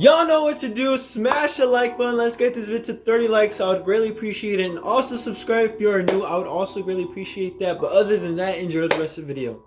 Y'all know what to do. Smash the like button. Let's get this video to 30 likes. I would greatly appreciate it. And also subscribe if you are new. I would also greatly appreciate that. But other than that, enjoy the rest of the video.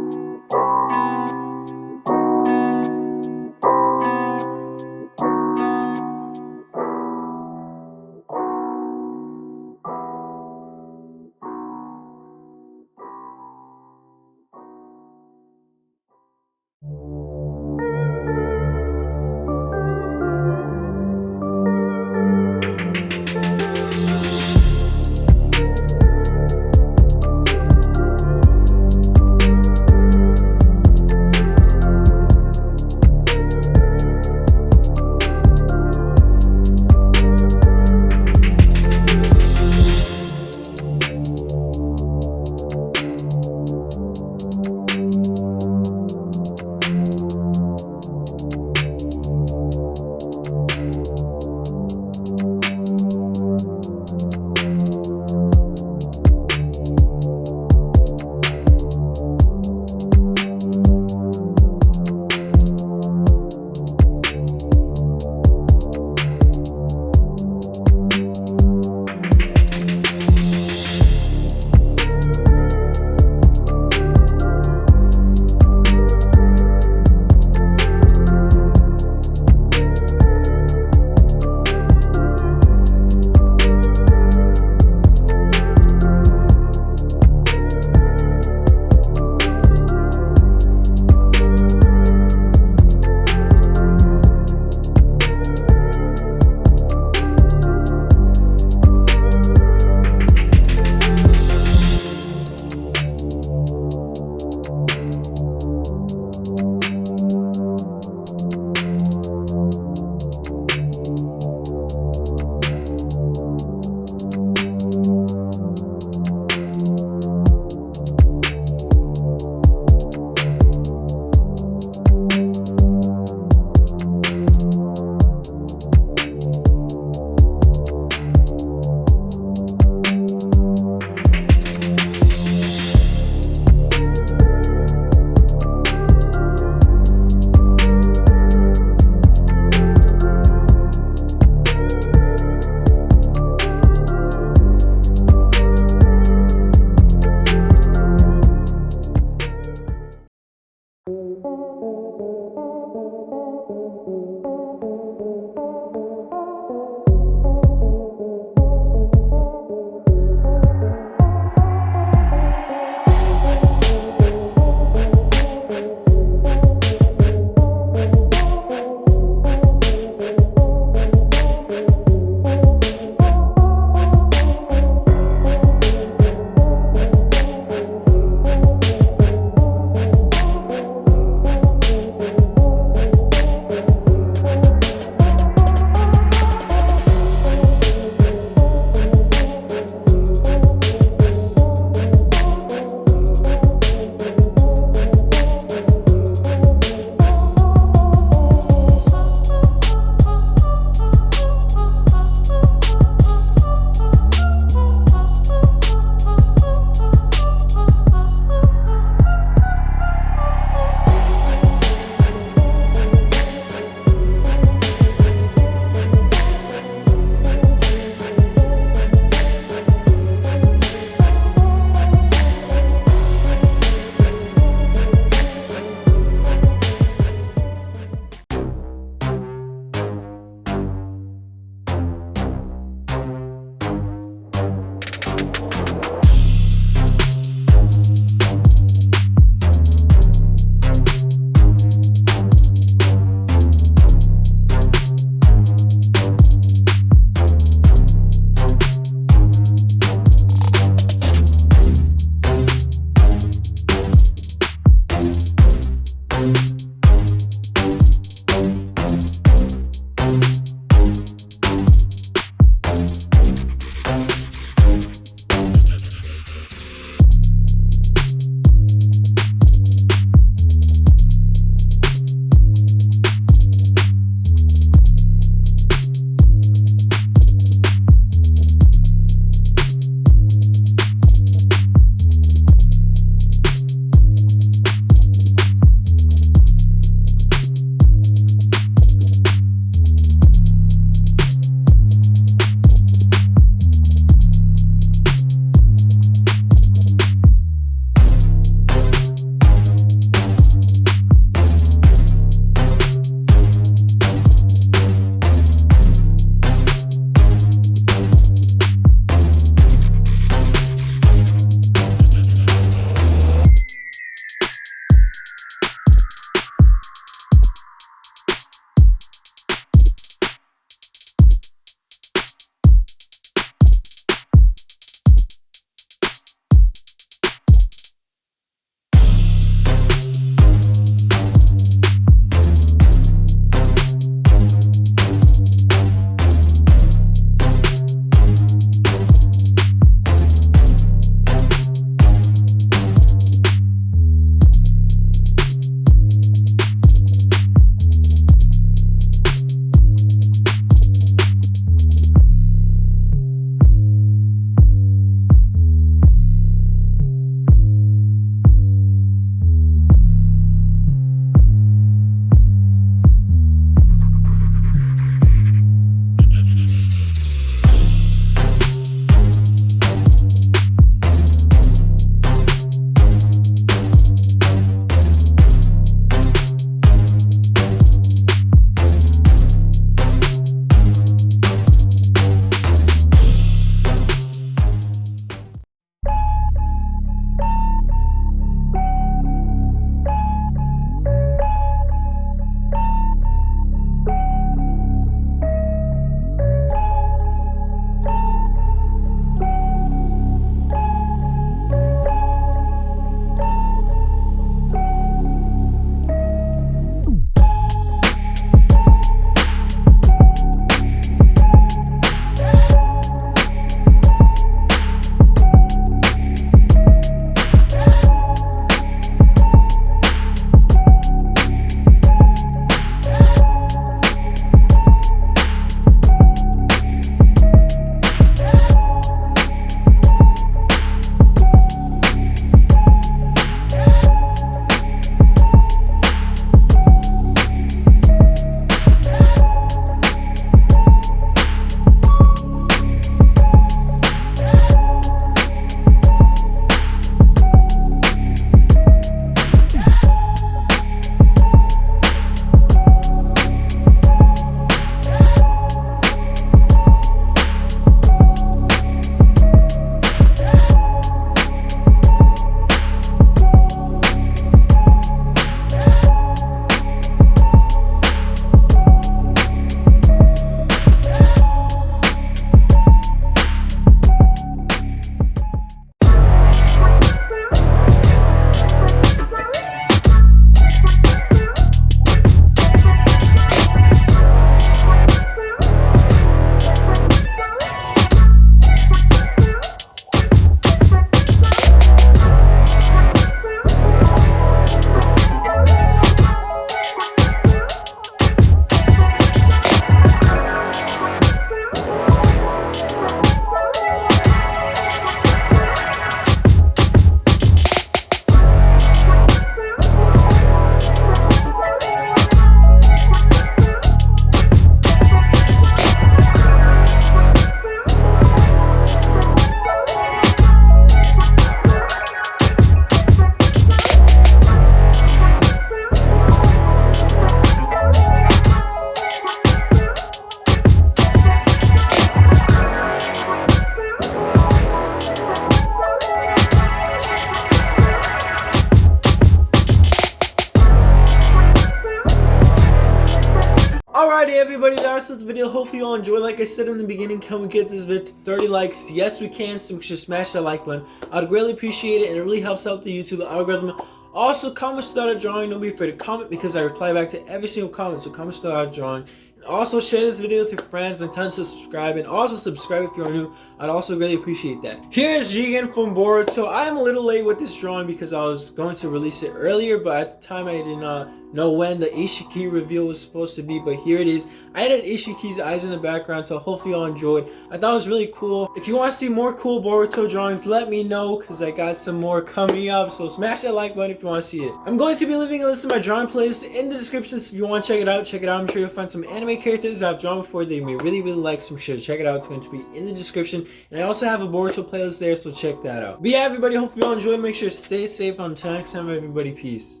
everybody, that's the video. Hopefully you all enjoyed. Like I said in the beginning, can we get this video to 30 likes? Yes, we can, so make sure to smash that like button. I'd greatly appreciate it, and it really helps out the YouTube algorithm. Also, comment start a drawing. Don't be afraid to comment because I reply back to every single comment, so comment start a drawing. Also, share this video with your friends and tell them to subscribe, and also subscribe if you're new. I'd also really appreciate that. Here is Jigen from Boruto. I am a little late with this drawing because I was going to release it earlier, but at the time I did not know when the Isshiki reveal was supposed to be, but here it is. I added Isshiki's eyes in the background, so hopefully y'all enjoyed. I thought it was really cool. If you want to see more cool Boruto drawings, let me know because I got some more coming up, so smash that like button if you want to see it. I'm going to be leaving a list of my drawing playlist in the description, so if you want to check it out, check it out. I'm sure you'll find some anime characters I've drawn before that you may really like, so make sure to check it out. It's going to be in the description, and I also have a Boruto playlist there, so check that out. But yeah, everybody, hopefully you all enjoyed. Make sure to stay safe. Until next time, everybody, peace.